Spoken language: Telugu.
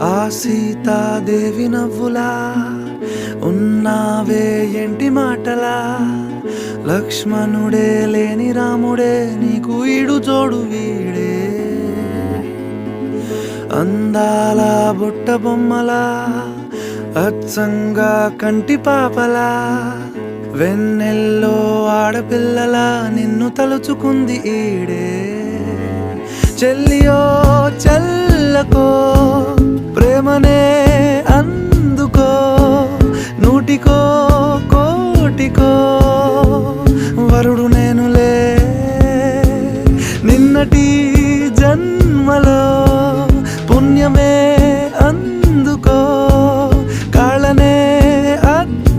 ఆ సీతాదేవి నవ్వులా ఉన్నావే ఎంటి మాటలా, లక్ష్మణుడే లేని రాముడే నీకు ఈడు జోడు వీడే. అందాల బుట్ట బొమ్మలా అచ్చంగా కంటి పాపలా, వెన్నెల్లో ఆడపిల్లలా నిన్ను తలుచుకుంది ఈడే. చెల్లియో చల్లకో ప్రేమనే అందుకో, నూటికో